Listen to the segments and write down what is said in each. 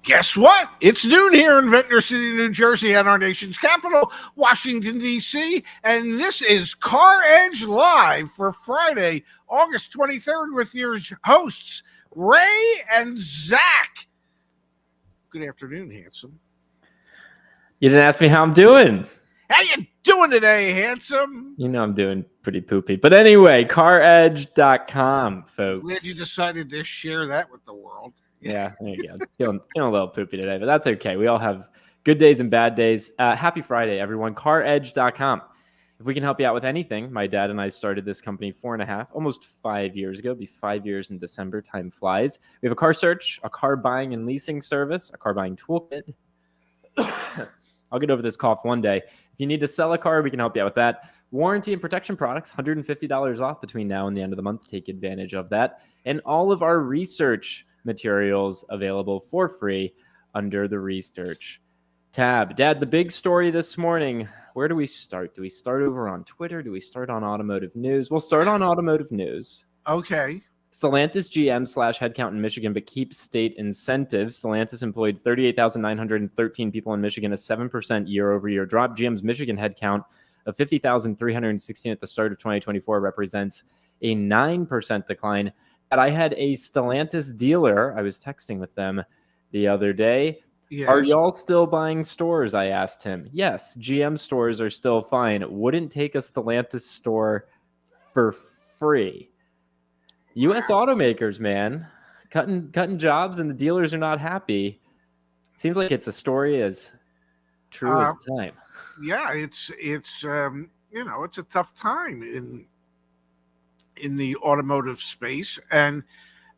Guess what? It's noon here in Ventnor City, New Jersey, and our nation's capital, Washington, D.C., and this is CarEdge Live for Friday, August 23rd, with your hosts, Ray and Zach. Good afternoon, handsome. You didn't ask me how I'm doing. How you doing today, handsome? You know I'm doing pretty poopy. But anyway, CarEdge.com, folks. Glad you decided to share that with the world. Yeah, there you go. Feeling a little poopy today, but that's okay. We all have good days and bad days. Happy Friday, everyone. CarEdge.com. If we can help you out with anything, my dad and I started this company 4.5, almost 5 years ago. It'll be 5 years in December. Time flies. We have a car search, a car buying and leasing service, a car buying toolkit. I'll get over this cough one day. If you need to sell a car, we can help you out with that. Warranty and protection products, $150 off between now and the end of the month. Take advantage of that. And all of our research materials available for free under the research tab. Dad, the big story this morning, where do we start? Do we start over on Twitter? Do we start on automotive news? We'll start on automotive news. Okay. Stellantis GM / headcount in Michigan, but keeps state incentives. Stellantis employed 38,913 people in Michigan, a 7% year-over-year drop. GM's Michigan headcount of 50,316 at the start of 2024 represents a 9% decline. And I had a Stellantis dealer. I was texting with them the other day. Yes. Are y'all still buying stores? I asked him. Yes, GM stores are still fine. Wouldn't take a Stellantis store for free. U.S. automakers, man, cutting jobs, and the dealers are not happy. Seems like it's a story as true as time. Yeah, it's a tough time in the automotive space, and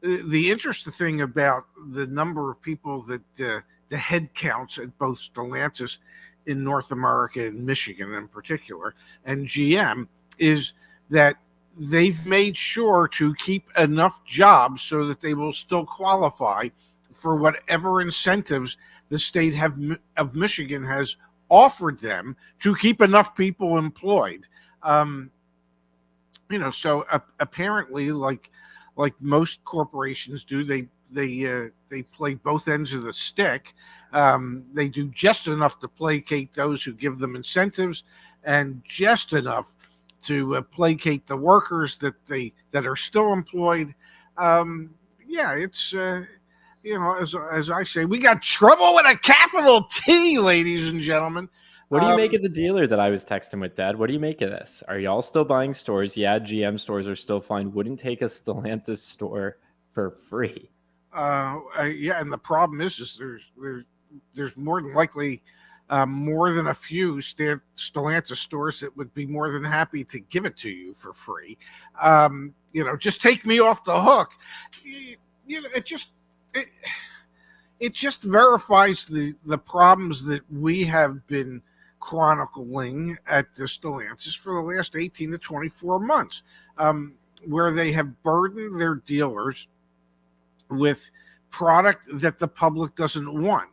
the interesting thing about the number of people that the head counts at both Stellantis in North America and Michigan in particular, and GM, is that they've made sure to keep enough jobs so that they will still qualify for whatever incentives the state of Michigan has offered them to keep enough people employed. So apparently, like most corporations do, they play both ends of the stick. They do just enough to placate those who give them incentives, and just enough to placate the workers that are still employed. It's as I say, we got trouble with a capital T, ladies and gentlemen. What do you make of the dealer that I was texting with, Dad? What do you make of this? Are y'all still buying stores? Yeah, GM stores are still fine. Wouldn't take a Stellantis store for free. And the problem is there's more than likely more than a few Stellantis stores that would be more than happy to give it to you for free. Just take me off the hook. It just verifies the problems that we have been chronicling at the Stellantis for the last 18 to 24 months, where they have burdened their dealers with product that the public doesn't want,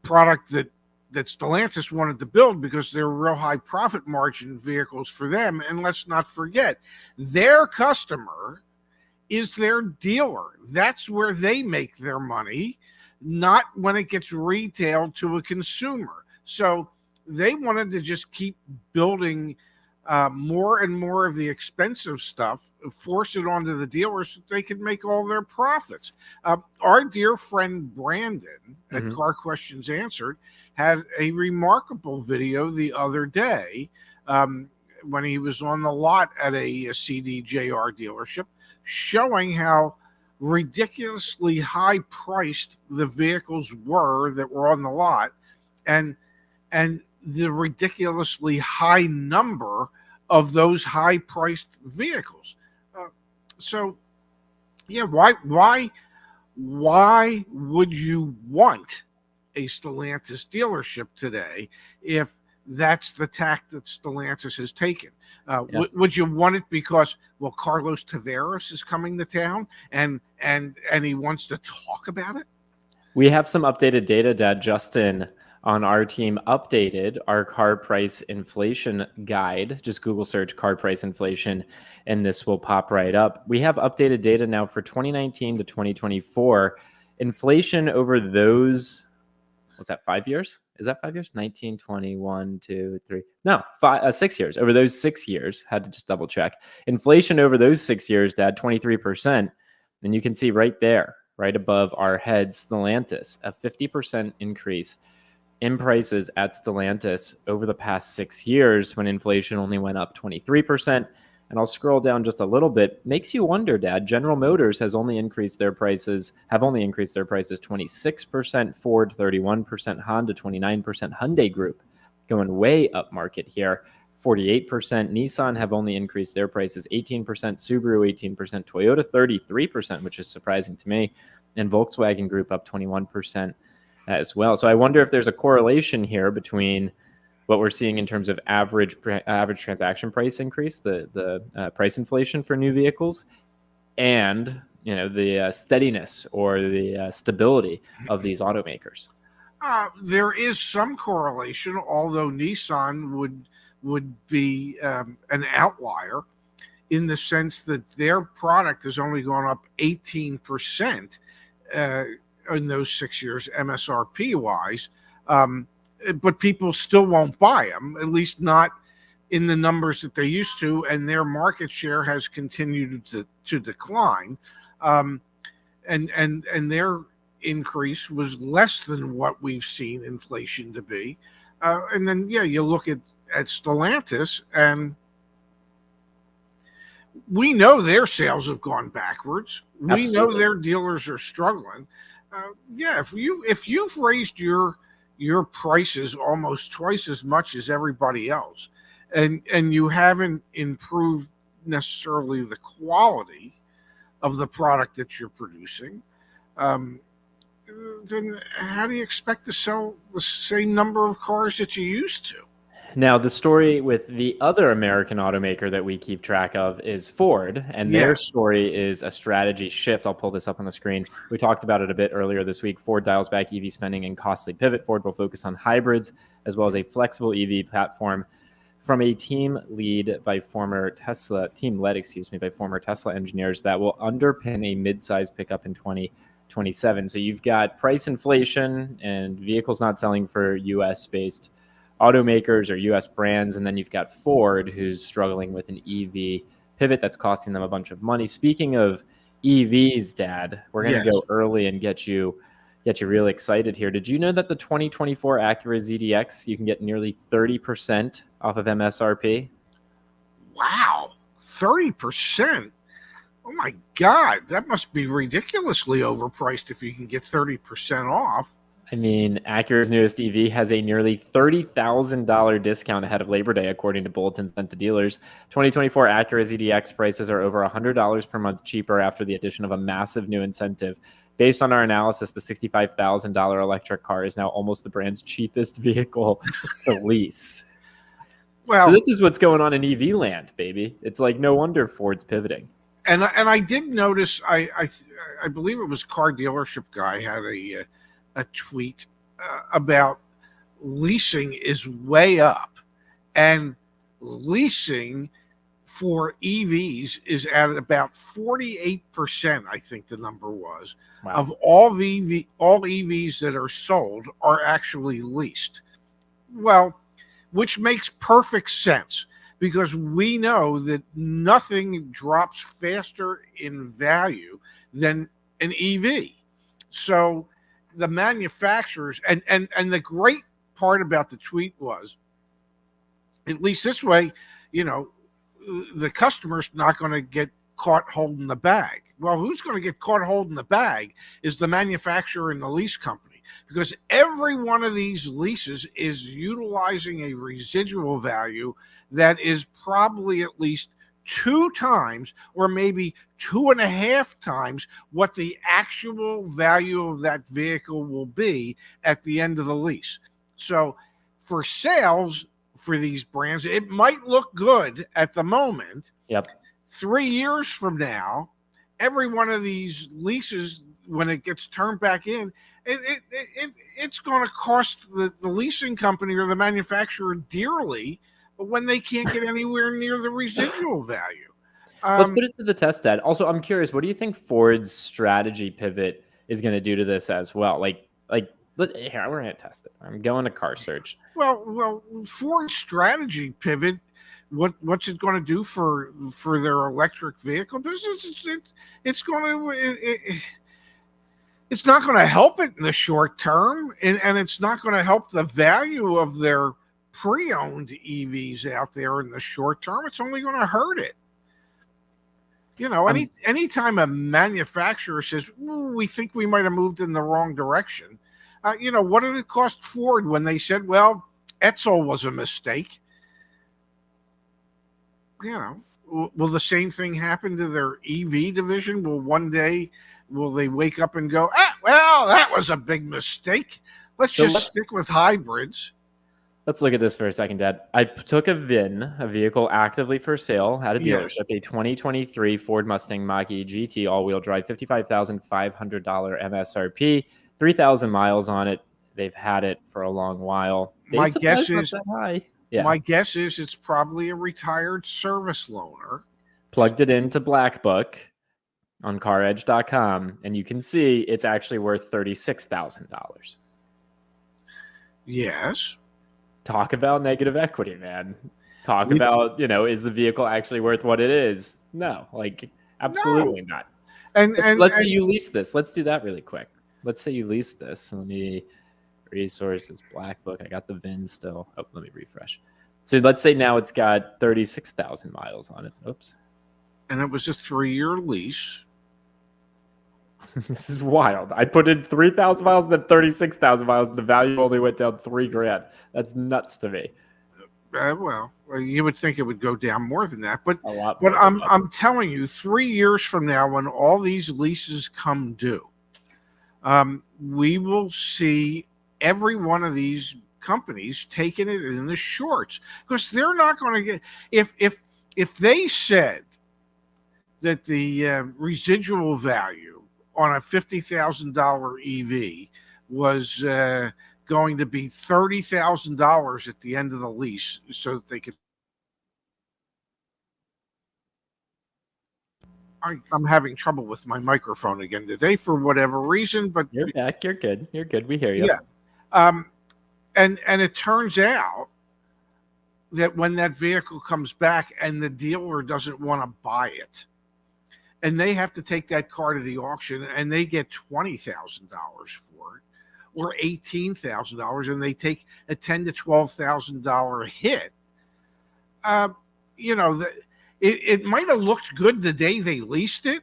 product that Stellantis wanted to build because they're real high profit margin vehicles for them. And let's not forget, their customer is their dealer. That's where they make their money, not when it gets retailed to a consumer. So they wanted to just keep building more and more of the expensive stuff, force it onto the dealers so they can make all their profits. Our dear friend Brandon at Car Questions Answered had a remarkable video the other day when he was on the lot at a CDJR dealership, showing how ridiculously high priced the vehicles were that were on the lot, and the ridiculously high number of those high priced vehicles. Why would you want a Stellantis dealership today if that's the tack that Stellantis has taken? Would you want it because, well, Carlos Tavares is coming to town and he wants to talk about it? We have some updated data, Dad. Justin on our team updated our car price inflation guide. Just Google search car price inflation, and this will pop right up. We have updated data now for 2019 to 2024. Inflation over those, what's that, 5 years? Is that 5 years? 19, 20, 1, 2, 3. No, 6 years. Over those 6 years, had to just double check. Inflation over those 6 years, Dad, 23%. And you can see right there, right above our heads, Stellantis, a 50% increase in prices at Stellantis over the past 6 years when inflation only went up 23%. And I'll scroll down just a little bit. Makes you wonder, Dad. General Motors have only increased their prices 26%, Ford 31%, Honda 29%, Hyundai Group going way up market here, 48%. Nissan have only increased their prices 18%, Subaru 18%, Toyota 33%, which is surprising to me, and Volkswagen Group up 21% as well. So I wonder if there's a correlation here between what we're seeing in terms of average transaction price increase, the price inflation for new vehicles, and the steadiness or the stability of these automakers. There is some correlation, although Nissan would be an outlier in the sense that their product has only gone up 18% in those 6 years, MSRP wise. But people still won't buy them, at least not in the numbers that they used to, and their market share has continued to decline. And their increase was less than what we've seen inflation to be. And then, you look at Stellantis, and we know their sales have gone backwards. Absolutely. We know their dealers are struggling. If you've raised your prices almost twice as much as everybody else, and you haven't improved necessarily the quality of the product that you're producing, then how do you expect to sell the same number of cars that you used to? Now, the story with the other American automaker that we keep track of is Ford, and their story is a strategy shift. I'll pull this up on the screen. We talked about it a bit earlier this week. Ford dials back EV spending and costly pivot. Ford will focus on hybrids as well as a flexible EV platform from a team led by former Tesla engineers that will underpin a mid-size pickup in 2027. So you've got price inflation and vehicles not selling for US-based automakers or US brands, and then you've got Ford, who's struggling with an EV pivot that's costing them a bunch of money. Speaking of EVs, Dad, we're going to go early and get you real excited here. Did you know that the 2024 Acura ZDX, you can get nearly 30% off of MSRP? Wow, 30%. Oh my God, that must be ridiculously overpriced if you can get 30% off. I mean, Acura's newest EV has a nearly $30,000 discount ahead of Labor Day, according to bulletins sent to dealers. 2024 Acura ZDX prices are over $100 per month cheaper after the addition of a massive new incentive. Based on our analysis, the $65,000 electric car is now almost the brand's cheapest vehicle to lease. Well, so this is what's going on in EV land, baby. It's like no wonder Ford's pivoting. And I did notice, I believe it was Car Dealership Guy had a tweet about leasing is way up, and leasing for EVs is at about 48%, I think the number was, of all EVs that are sold are actually leased. Well, which makes perfect sense, because we know that nothing drops faster in value than an EV. So the manufacturers, and the great part about the tweet was, at least this way, the customer's not going to get caught holding the bag. Well, who's going to get caught holding the bag is the manufacturer and the lease company, because every one of these leases is utilizing a residual value that is probably at least 2 times or maybe 2.5 times what the actual value of that vehicle will be at the end of the lease. So for sales for these brands, it might look good at the moment. Yep. 3 years from now, every one of these leases, when it gets turned back in, it's going to cost the leasing company or the manufacturer dearly when they can't get anywhere near the residual value. Let's put it to the test, Dad. Also, I'm curious, what do you think Ford's strategy pivot is going to do to this as well. Here, we're going to test it. I'm going to CarSearch. Well, Ford's strategy pivot. What's it going to do for their electric vehicle business? It's going to it's not going to help it in the short term, and it's not going to help the value of their pre-owned EVs out there in the short term. It's only going to hurt it. Anytime a manufacturer says, we think we might have moved in the wrong direction, what did it cost Ford when they said, well, Etzel was a mistake? Will the same thing happen to their EV division? Will they wake up and go, well, that was a big mistake. Let's stick with hybrids. Let's look at this for a second, Dad. I took a VIN, a vehicle actively for sale at a dealership, a 2023 Ford Mustang Mach-E GT all-wheel drive, $55,500 MSRP, 3,000 miles on it. They've had it for a long while. My guess is it's probably a retired service loaner. Plugged it into Black Book on CarEdge.com, and you can see it's actually worth $36,000. Yes. Talk about negative equity, man. Talk about, is the vehicle actually worth what it is? No, absolutely not. And let's say you lease this. Let's do that really quick. Let's say you lease this. Let me resources, Black Book. I got the VIN still. Oh, let me refresh. So let's say now it's got 36,000 miles on it. Oops. And it was a 3-year lease. This is wild. I put in 3,000 miles and then 36,000 miles. And the value only went down $3,000. That's nuts to me. Well, you would think it would go down more than that, but a lot more. But I'm telling you, 3 years from now, when all these leases come due, we will see every one of these companies taking it in the shorts, because they're not going to get if they said that the residual value on a $50,000 EV was going to be $30,000 at the end of the lease, so that they could. I'm having trouble with my microphone again today for whatever reason, but you're back. You're good. You're good. We hear you. Yeah. And it turns out that when that vehicle comes back and the dealer doesn't want to buy it, and they have to take that car to the auction and they get $20,000 for it, or $18,000, and they take a $10,000 to $12,000 hit, it might have looked good the day they leased it,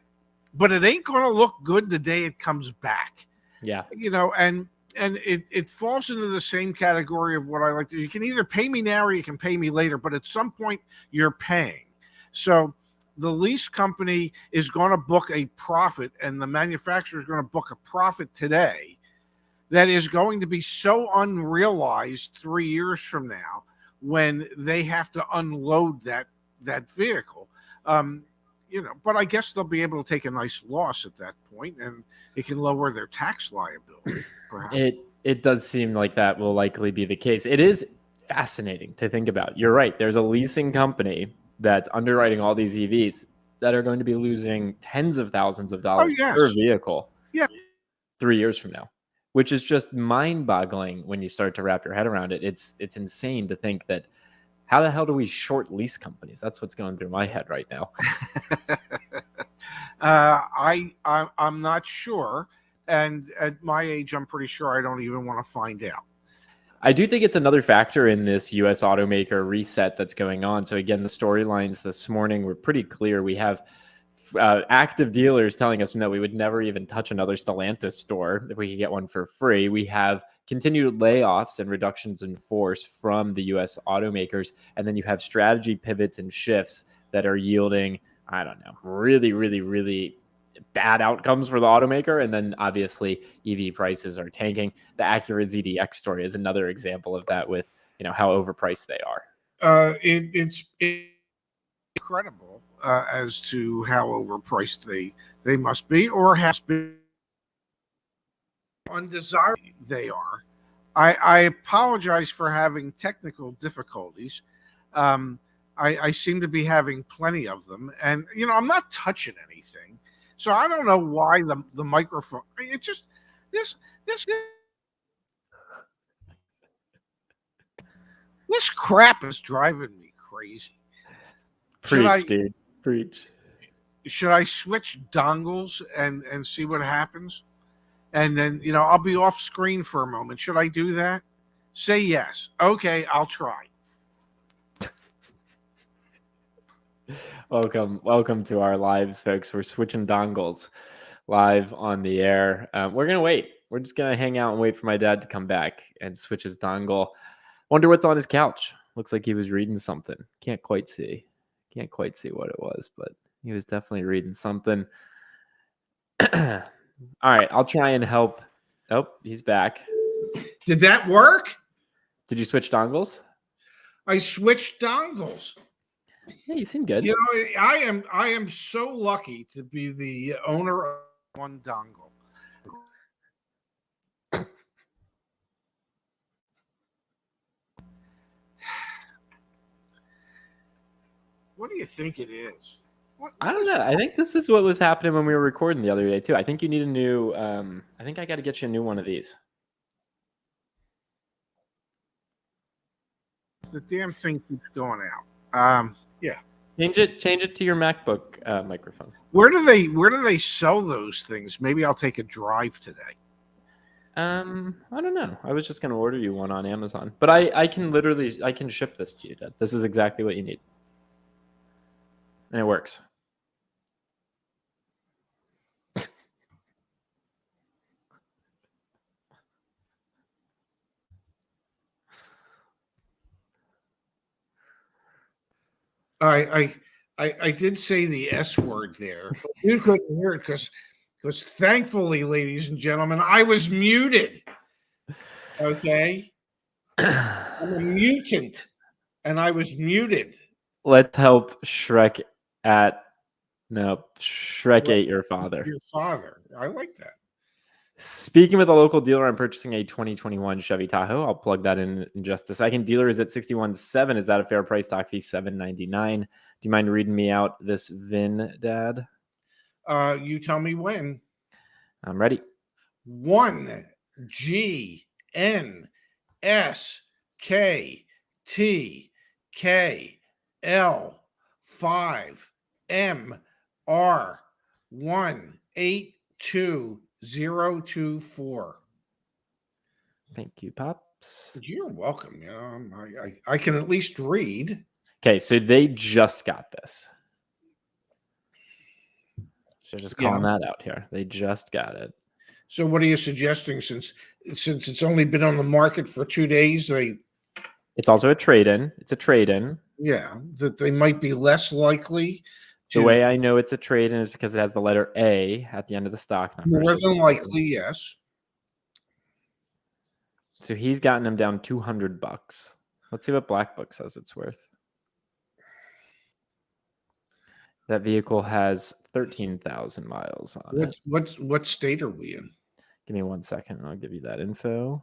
but it ain't going to look good the day it comes back. Yeah. And it falls into the same category of what I like to. You can either pay me now or you can pay me later, but at some point you're paying. So the lease company is going to book a profit, and the manufacturer is going to book a profit today that is going to be so unrealized 3 years from now when they have to unload that vehicle. But I guess they'll be able to take a nice loss at that point, and it can lower their tax liability. Perhaps. It does seem like that will likely be the case. It is fascinating to think about. You're right. There's a leasing company that's underwriting all these EVs that are going to be losing tens of thousands of dollars per vehicle 3 years from now, which is just mind-boggling when you start to wrap your head around it. It's insane to think that. How the hell do we short lease companies? That's what's going through my head right now. I'm not sure. And at my age, I'm pretty sure I don't even want to find out. I do think it's another factor in this U.S. automaker reset that's going on. So again, the storylines this morning were pretty clear. We have active dealers telling us that we would never even touch another Stellantis store if we could get one for free. We have continued layoffs and reductions in force from the U.S. automakers. And then you have strategy pivots and shifts that are yielding, I don't know, really, really, really bad outcomes for the automaker. And then obviously EV prices are tanking. The Acura ZDX story is another example of that, with how overpriced they are. It's incredible as to how overpriced they must be, or has been undesirable they are. I apologize for having technical difficulties. I seem to be having plenty of them, and I'm not touching anything. So I don't know why the microphone. It just this crap is driving me crazy. Preach, dude. Preach. Should I switch dongles and see what happens? And then I'll be off screen for a moment. Should I do that? Say yes. Okay, I'll try. Welcome to our lives, folks. We're switching dongles live on the air. We're gonna wait. We're just gonna hang out and wait for my dad to come back and switch his dongle. Wonder what's on his couch. Looks like he was reading something. Can't quite see what it was, but he was definitely reading something. All right, I'll try and help. Oh, he's back. Did that work? Did you switch dongles? I switched dongles. Yeah, you seem good. I am so lucky to be the owner of one dongle. What do you think it is? I don't know. I think this is what was happening when we were recording the other day too. I think you need a new. I think I got to get you a new one of these. The damn thing keeps going out. Yeah. Change it to your MacBook microphone. Where do they sell those things? Maybe I'll take a drive today. I don't know. I was just gonna order you one on Amazon, but I can ship this to you, Dad. This is exactly what you need, and it works. I did say the S word there. You couldn't hear it because thankfully, ladies and gentlemen, I was muted. Okay. I'm a mutant and I was muted. Let's help Shrek 8 your father. Your father. I like that. Speaking with a local dealer, I'm purchasing a 2021 Chevy Tahoe. I'll plug that in just a second. Dealer is at 61.7. Is that a fair price? Stock fee $7.99. Do you mind reading me out this VIN, Dad? You tell me when. I'm ready. 1 G N S K T K L 5 M R 182024. Thank you, Pops. You're welcome. I can at least read. Okay, so they just got this. So just calling that out here. They just got it. So what are you suggesting? Since it's only been on the market for 2 days, it's also a trade-in. It's a trade-in. Yeah, that they might be less likely. The way I know it's a trade-in is because it has the letter A at the end of the stock number. More than likely, yes. So he's gotten him down $200. Let's see what Black Book says it's worth. That vehicle has 13,000 miles on it. What state are we in? Give me 1 second and I'll give you that info.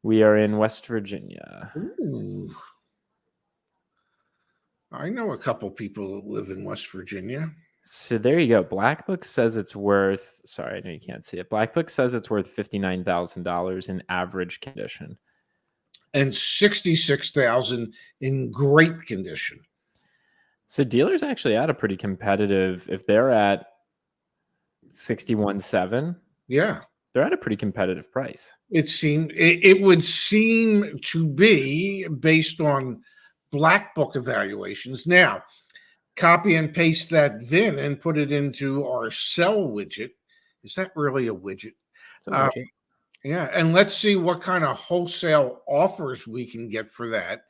We are in West Virginia. Ooh. I know a couple people that live in West Virginia. So there you go. Black Book says it's worth, sorry, I know you can't see it. Black Book says it's worth $59,000 in average condition. And $66,000 in great condition. So dealers actually at a pretty competitive, if they're at 61.7, yeah, they're at a pretty competitive price. It would seem to be based on Black Book evaluations. Now, copy and paste that VIN and put it into our sell widget. Is that really a widget? Yeah, and let's see what kind of wholesale offers we can get for that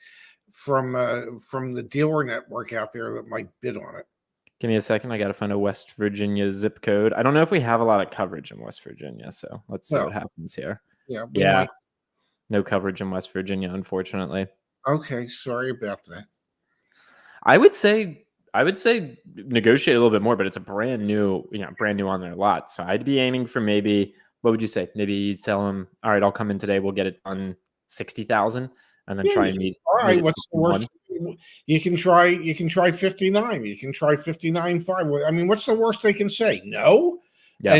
from the dealer network out there that might bid on it. Give me a second. I got to find a West Virginia zip code. I don't know if we have a lot of coverage in West Virginia, so let's see what happens here. Yeah. No coverage in West Virginia, unfortunately. Okay, sorry about that. I would say negotiate a little bit more, but it's a brand new on their lot. So I'd be aiming for maybe, what would you say? Maybe you tell them, all right, I'll come in today. We'll get it done 60,000, and then try and meet. All right, what's the worst you can try 59. You can try 59.5. I mean, what's the worst they can say? No. Yeah.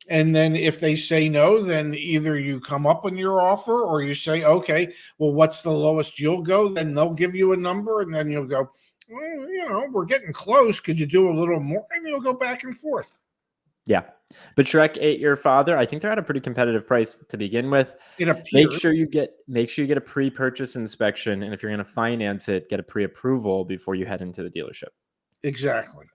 And then if they say no, then either you come up on your offer or you say, okay, well, what's the lowest you'll go? Then they'll give you a number, and then you'll go, well, we're getting close. Could you do a little more? And you'll go back and forth. Yeah. But Shrek 8 Your Father, I think they're at a pretty competitive price to begin with. It appears. Make sure you get a pre-purchase inspection, and if you're going to finance it, get a pre-approval before you head into the dealership. Exactly.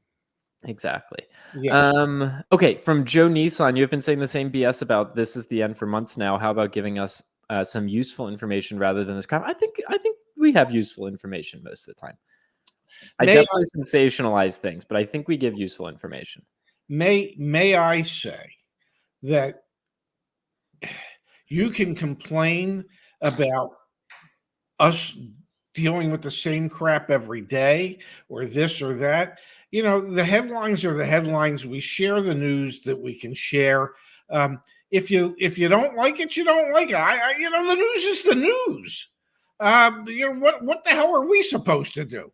Yes. Okay, from Joe Nissan, you've been saying the same BS about this is the end for months now. How about giving us some useful information rather than this crap? I think we have useful information most of the time. I definitely sensationalize things, but I think we give useful information. May I say that you can complain about us dealing with the same crap every day or this or that. The headlines are the headlines. We share the news that we can share. If you don't like it, you don't like it. The news is the news. What the hell are we supposed to do?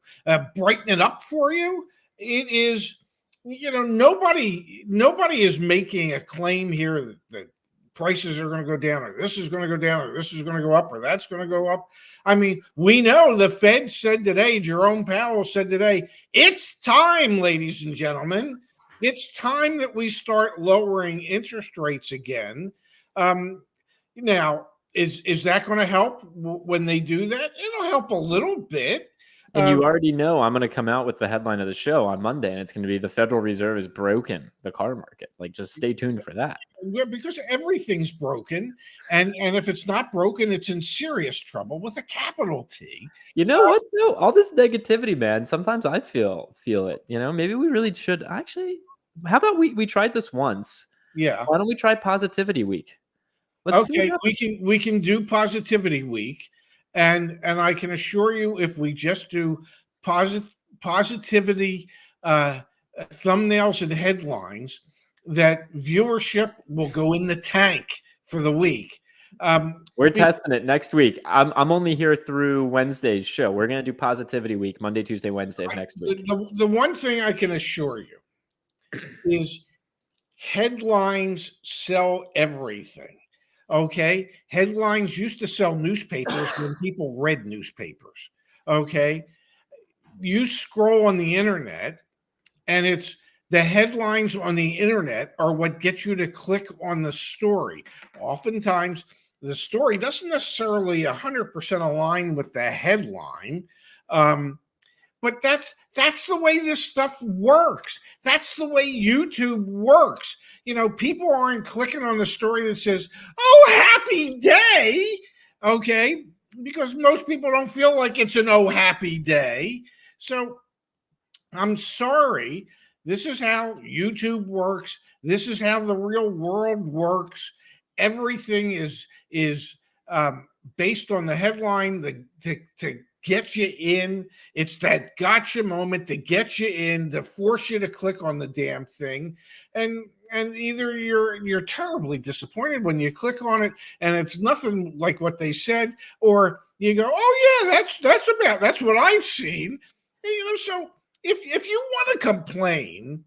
Brighten it up for you? It is. Nobody is making a claim here that prices are going to go down, or this is going to go down, or this is going to go up, or that's going to go up. I mean, we know the Fed said today, Jerome Powell said today, it's time, ladies and gentlemen. It's time that we start lowering interest rates again. Now, is that going to help when they do that? It'll help a little bit. And you already know I'm going to come out with the headline of the show on Monday, and it's going to be the Federal Reserve has broken the car market. Like, just stay tuned for that. Yeah, because everything's broken, and if it's not broken, it's in serious trouble with a capital T. You know what? No, all this negativity, man. Sometimes I feel it. Maybe we really should actually. How about we tried this once? Yeah. Why don't we try Positivity Week? Okay, we can do Positivity Week. And I can assure you, if we just do positivity thumbnails and headlines, that viewership will go in the tank for the week. We're testing it next week. I'm only here through Wednesday's show. We're going to do Positivity Week, Monday, Tuesday, Wednesday of next week. The one thing I can assure you is headlines sell everything. Okay, headlines used to sell newspapers when people read newspapers. Okay, you scroll on the internet, and it's the headlines on the internet are what gets you to click on the story. Oftentimes, the story doesn't necessarily 100% align with the headline. But that's the way this stuff works. That's the way YouTube works. People aren't clicking on the story that says, "Oh, happy day," okay? Because most people don't feel like it's an "oh, happy day." So I'm sorry. This is how YouTube works. This is how the real world works. Everything is based on the headline to get you in. It's that gotcha moment to get you in, to force you to click on the damn thing. And either you're terribly disappointed when you click on it and it's nothing like what they said, or you go, "Oh yeah, that's what I've seen." So if you want to complain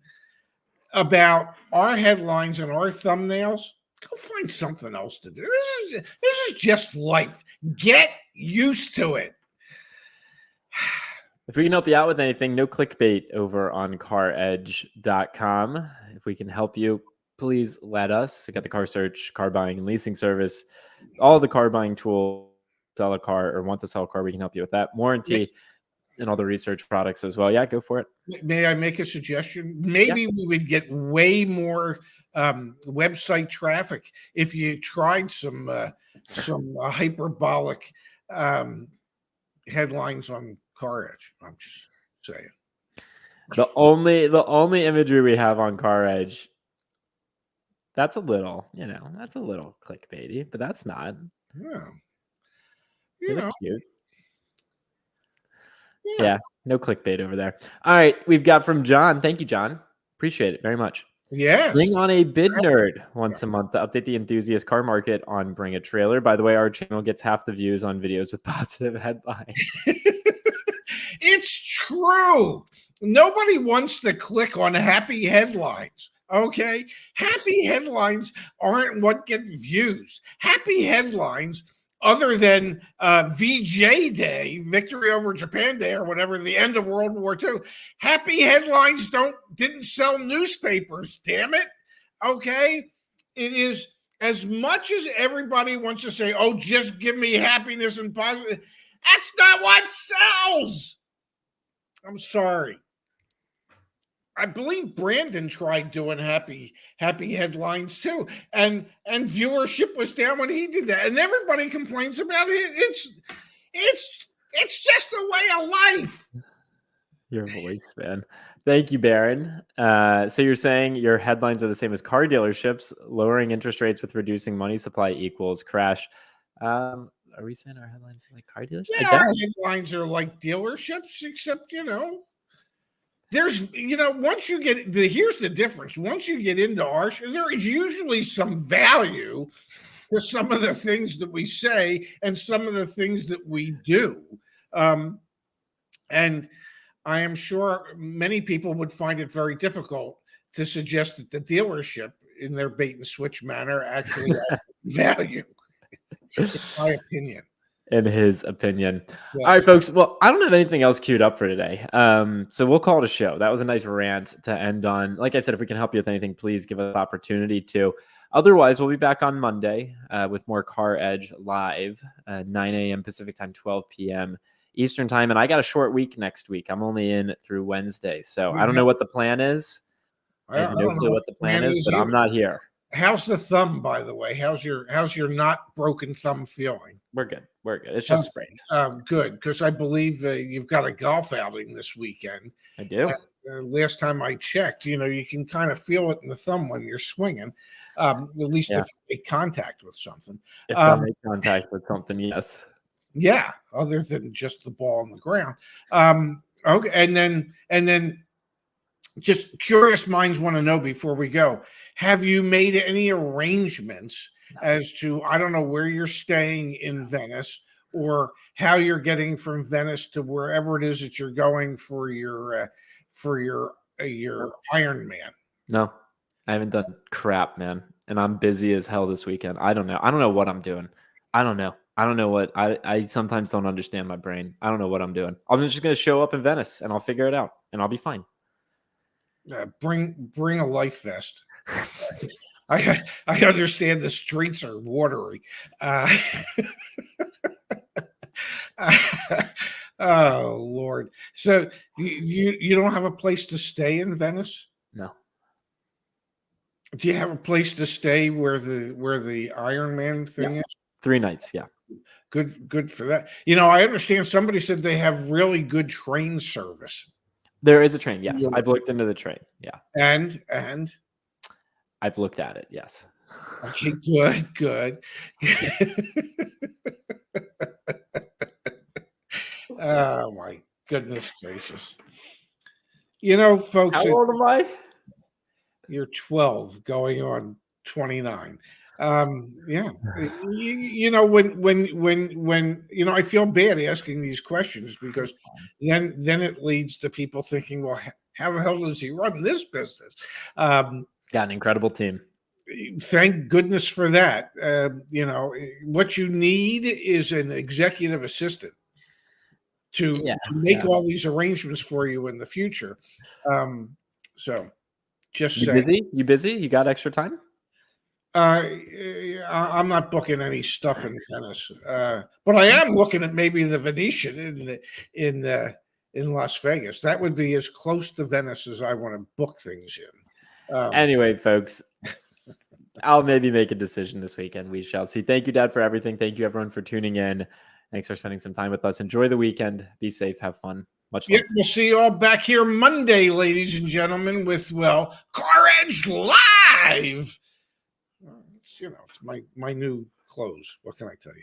about our headlines and our thumbnails, go find something else to do. This is just life. Get used to it. If we can help you out with anything, no clickbait over on CarEdge.com. If we can help you, please let us. We got the car search, car buying and leasing service, all the car buying tools, sell a car or want to sell a car, we can help you with that. Warranty, yes, and all the research products as well. Yeah, go for it. May I make a suggestion? Maybe we would get way more website traffic if you tried some hyperbolic headlines on CarEdge. I'm just saying. The only imagery we have on CarEdge, that's a little clickbaity, but that's not. Yeah. Cute. Yeah, no clickbait over there. All right, we've got from John. Thank you, John. Appreciate it very much. Yes. Bring on a bid nerd once a month to update the enthusiast car market on Bring a Trailer. By the way, our channel gets half the views on videos with positive headlines. true. Nobody wants to click on happy headlines. Okay. Happy headlines aren't what get views. Happy headlines, other than VJ Day, Victory over Japan Day, or whatever, the end of World War II. Happy headlines didn't sell newspapers, damn it. Okay. It is, as much as everybody wants to say, oh, just give me happiness and positive, that's not what sells. I'm sorry. I believe Brandon tried doing happy headlines too, and viewership was down when he did that, and everybody complains about it. It's just a way of life. Your voice, man. Thank you, Baron. So you're saying your headlines are the same as car dealerships, lowering interest rates with reducing money supply equals crash. Are we saying our headlines are like car dealerships? Yeah, our headlines are like dealerships, except there's once you get here's the difference. Once you get into ours, there is usually some value to some of the things that we say and some of the things that we do, and I am sure many people would find it very difficult to suggest that the dealership, in their bait and switch manner, actually has value. In my opinion. In his opinion. Yeah. All right, folks. Well, I don't have anything else queued up for today. So we'll call it a show. That was a nice rant to end on. Like I said, if we can help you with anything, please give us the opportunity to. Otherwise, we'll be back on Monday with more CarEdge live, 9 a.m. Pacific time, 12 p.m. Eastern time. And I got a short week next week. I'm only in through Wednesday. So I don't know what the plan is. I have no clue what the plan is, but I'm not here. How's the thumb, by the way? How's your not broken thumb feeling? We're good. We're good. It's just sprained. Good, because I believe you've got a golf outing this weekend. I do. Last time I checked, you can kind of feel it in the thumb when you're swinging, at least if you make contact with something. If I make contact with something, yes. Yeah, other than just the ball on the ground. Okay, and then just curious minds want to know before we go, have you made any arrangements as to, I don't know, where you're staying in Venice or how you're getting from Venice to wherever it is that you're going for your Iron Man? No, I haven't done crap, man. And I'm busy as hell this weekend. I don't know what I'm doing. I don't know what I sometimes don't understand my brain. I don't know what I'm doing. I'm just going to show up in Venice and I'll figure it out and I'll be fine. Bring a life vest. I understand the streets are watery. Oh Lord! So you don't have a place to stay in Venice? No. Do you have a place to stay where the Iron Man thing is? 3 nights, yeah. Good for that. I understand somebody said they have really good train service. There is a train, yes. I've looked into the train, yeah. And I've looked at it, yes. Okay, good. Oh my goodness gracious! Folks. How old am I? You're 12, going on 29. Yeah. When I feel bad asking these questions because then it leads to people thinking, well, how the hell does he run this business? Got an incredible team. Thank goodness for that. What you need is an executive assistant to make all these arrangements for you in the future. So just you busy? You busy? You got extra time? I'm not booking any stuff in Venice, but I am looking at maybe the Venetian in Las Vegas. That would be as close to Venice as I want to book things in. Anyway, folks, I'll maybe make a decision this weekend. We shall see. Thank you, Dad, for everything. Thank you, everyone, for tuning in. Thanks for spending some time with us. Enjoy the weekend. Be safe. Have fun. Much love. We'll see you all back here Monday, ladies and gentlemen, with CarEdge Live. It's my new clothes. What can I tell you?